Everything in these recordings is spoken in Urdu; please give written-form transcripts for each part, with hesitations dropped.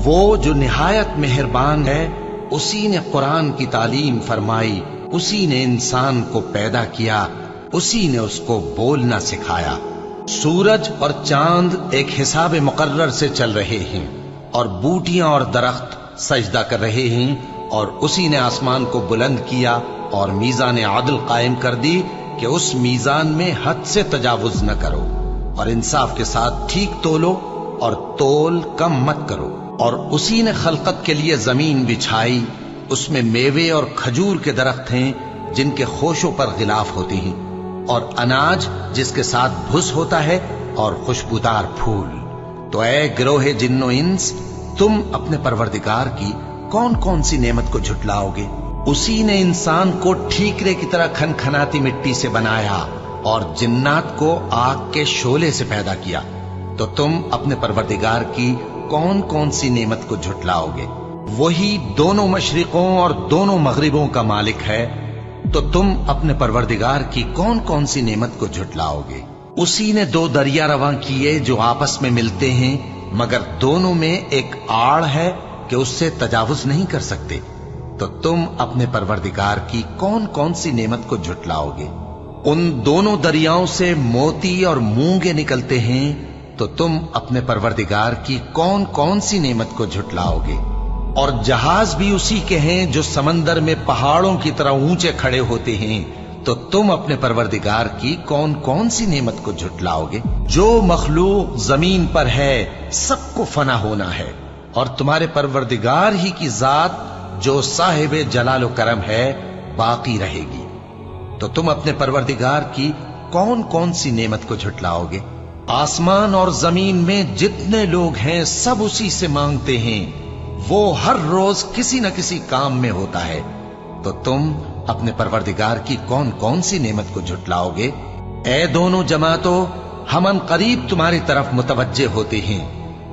وہ جو نہایت مہربان ہے، اسی نے قرآن کی تعلیم فرمائی، اسی نے انسان کو پیدا کیا، اسی نے اس کو بولنا سکھایا۔ سورج اور چاند ایک حساب مقرر سے چل رہے ہیں، اور بوٹیاں اور درخت سجدہ کر رہے ہیں، اور اسی نے آسمان کو بلند کیا اور میزان عدل قائم کر دی کہ اس میزان میں حد سے تجاوز نہ کرو، اور انصاف کے ساتھ ٹھیک تولو اور تول کم مت کرو۔ اور اسی نے خلقت کے لیے زمین بچھائی، اس میں میوے اور کھجور کے درخت ہیں جن کے خوشوں پر غلاف ہوتے ہیں، اور اناج جس کے ساتھ بھس ہوتا ہے، اور خوشبودار پھول۔ تو اے گروہ جن و انس، تم اپنے پروردگار کی کون کون سی نعمت کو جھٹلاؤ گے؟ اسی نے انسان کو ٹھیکرے کی طرح کھنکھناتی مٹی سے بنایا اور جنات کو آگ کے شعلے سے پیدا کیا۔ تو تم اپنے پروردگار کی کون کون سی نعمت کو جھٹلاؤ گے؟ وہی دونوں مشرقوں اور دونوں مغربوں کا مالک ہے، تو تم اپنے پروردگار کی کون کون سی نعمت کو جھٹلاؤ گے؟ اسی نے دو دریا رواں کیے جو آپس میں ملتے ہیں، مگر دونوں میں ایک آڑ ہے کہ اس سے تجاوز نہیں کر سکتے، تو تم اپنے پروردگار کی کون کون سی نعمت کو جھٹلاؤ گے؟ ان دونوں دریاؤں سے موتی اور مونگے نکلتے ہیں، تو تم اپنے پروردگار کی کون کون سی نعمت کو جھٹلاؤ گے؟ اور جہاز بھی اسی کے ہیں جو سمندر میں پہاڑوں کی طرح اونچے کھڑے ہوتے ہیں، تو تم اپنے پروردگار کی کون کون سی نعمت کو جھٹلاؤ گے؟ جو مخلوق زمین پر ہے سب کو فنا ہونا ہے، اور تمہارے پروردگار ہی کی ذات جو صاحب جلال و کرم ہے باقی رہے گی۔ تو تم اپنے پروردگار کی کون کون سی نعمت کو جھٹلاؤ گے؟ آسمان اور زمین میں جتنے لوگ ہیں سب اسی سے مانگتے ہیں، وہ ہر روز کسی نہ کسی کام میں ہوتا ہے، تو تم اپنے پروردگار کی کون کون سی نعمت کو جھٹلاؤ گے؟ اے دونوں جماعتوں، ہم ان قریب تمہاری طرف متوجہ ہوتے ہیں،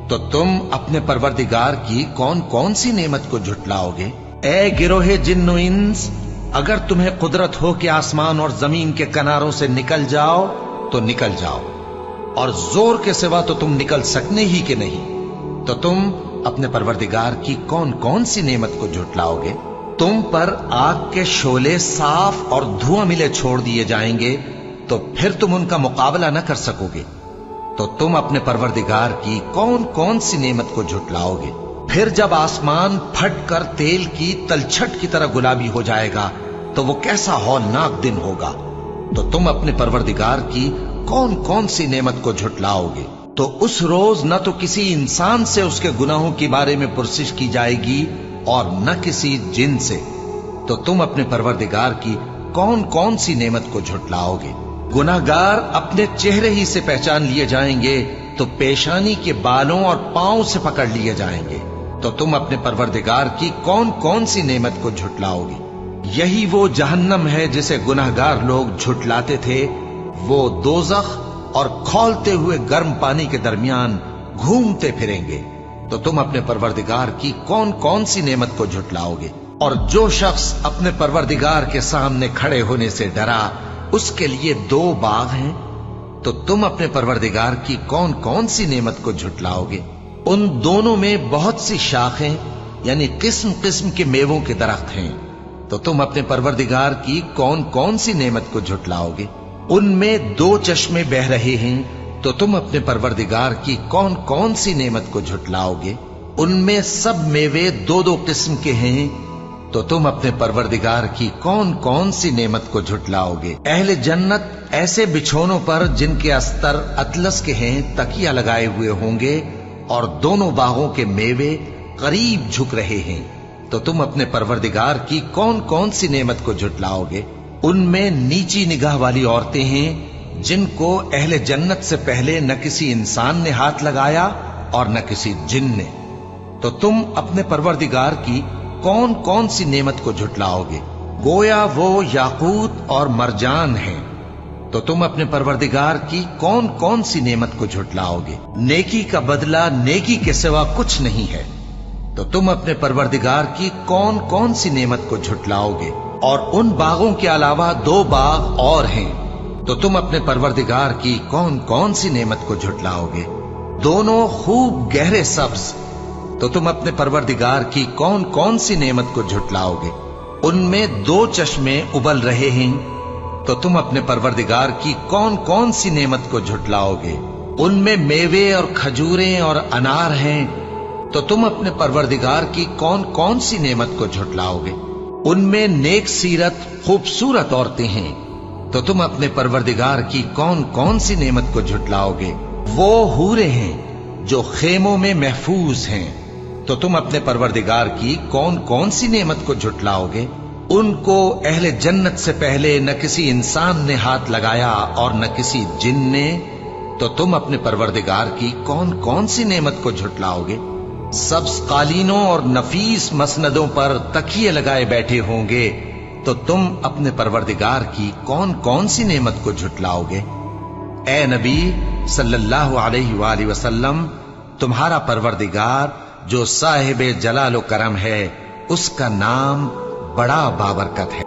تو تم اپنے پروردگار کی کون کون سی نعمت کو جھٹلاؤ گے؟ اے گروہ جن و انس، اگر تمہیں قدرت ہو کہ آسمان اور زمین کے کناروں سے نکل جاؤ تو نکل جاؤ، اور زور کے سوا تو تم نکل سکنے ہی کہ نہیں، تو تم اپنے پروردگار کی کون کون سی نعمت کو جھٹلاؤ گے؟ تم پر آگ کے شعلے صاف اور دھواں ملے چھوڑ دیے جائیں گے، تو پھر تم ان کا مقابلہ نہ کر سکو گے، تو تم اپنے پروردگار کی کون کون سی نعمت کو جھٹلاؤ گے؟ پھر جب آسمان پھٹ کر تیل کی تلچھٹ کی طرح گلابی ہو جائے گا تو وہ کیسا ہولناک دن ہوگا، تو تم اپنے پروردگار کی کون کون سی نعمت کو جھٹلاؤ گے؟ تو اس روز نہ تو کسی انسان سے اس کے گناہوں کے بارے میں پرسش کی جائے گی اور نہ کسی جن سے، تو تم اپنے پروردگار کی کون کون سی نعمت کو جھٹلاؤ گے؟ گناہگار اپنے چہرے ہی سے پہچان لیے جائیں گے تو پیشانی کے بالوں اور پاؤں سے پکڑ لیے جائیں گے، تو تم اپنے پروردگار کی کون کون سی نعمت کو جھٹلاؤ گے؟ یہی وہ جہنم ہے جسے گناہگار لوگ جھٹلاتے تھے، وہ دوزخ اور کھولتے ہوئے گرم پانی کے درمیان گھومتے پھریں گے، تو تم اپنے پروردگار کی کون کون سی نعمت کو جھٹلاؤ گے؟ اور جو شخص اپنے پروردگار کے سامنے کھڑے ہونے سے ڈرا، اس کے لیے دو باغ ہیں، تو تم اپنے پروردگار کی کون کون سی نعمت کو جھٹلاؤ گے؟ ان دونوں میں بہت سی شاخیں یعنی قسم قسم کے میووں کے درخت ہیں، تو تم اپنے پروردگار کی کون کون سی نعمت کو جھٹلاؤ گے؟ ان میں دو چشمے بہ رہے ہیں، تو تم اپنے پروردگار کی کون کون سی نعمت کو جھٹلاؤ گے؟ ان میں سب میوے دو دو قسم کے ہیں، تو تم اپنے پروردگار کی کون کون سی نعمت کو جھٹلاؤ گے؟ اہل جنت ایسے بچھونوں پر جن کے استر اطلس کے ہیں تکیہ لگائے ہوئے ہوں گے، اور دونوں باغوں کے میوے قریب جھک رہے ہیں، تو تم اپنے پروردگار کی کون کون سی نعمت کو جھٹلاؤ گے؟ ان میں نیچی نگاہ والی عورتیں ہیں جن کو اہل جنت سے پہلے نہ کسی انسان نے ہاتھ لگایا اور نہ کسی جن نے، تو تم اپنے پروردگار کی کون کون سی نعمت کو جھٹلاؤ گے؟ گویا وہ یاقوت اور مرجان ہیں، تو تم اپنے پروردگار کی کون کون سی نعمت کو جھٹلاؤ گے؟ نیکی کا بدلہ نیکی کے سوا کچھ نہیں ہے، تو تم اپنے پروردگار کی کون کون سی نعمت کو جھٹلاؤ گے؟ اور ان باغوں کے علاوہ دو باغ اور ہیں، تو تم اپنے پروردگار کی کون کون سی نعمت کو جھٹلاؤ گے؟ دونوں خوب گہرے سبز تو تم اپنے پروردگار کی کون کون سی نعمت کو جھٹلاؤ گے؟ ان میں 2 چشمے ابل رہے ہیں تو تم اپنے پروردگار کی کون کون سی نعمت کو جھٹلاؤ گے؟ ان میں میوے اور کھجوریں اور انار ہیں تو تم اپنے پروردگار کی کون کون سی نعمت کو جھٹلاؤ گے؟ ان میں نیک سیرت خوبصورت عورتیں ہیں تو تم اپنے پروردگار کی کون کون سی نعمت کو جھٹلاؤ گے؟ وہ حوریں ہیں جو خیموں میں محفوظ ہیں تو تم اپنے پروردگار کی کون کون سی نعمت کو جھٹلاؤ گے؟ ان کو اہل جنت سے پہلے نہ کسی انسان نے ہاتھ لگایا اور نہ کسی جن نے، تو تم اپنے پروردگار کی کون کون سی نعمت کو جھٹلاؤ گے؟ سبز قالینوں اور نفیس مسندوں پر تکیے لگائے بیٹھے ہوں گے تو تم اپنے پروردگار کی کون کون سی نعمت کو جھٹلاؤ گے؟ اے نبی صلی اللہ علیہ وآلہ وسلم، تمہارا پروردگار جو صاحب جلال و کرم ہے، اس کا نام بڑا بابرکت ہے۔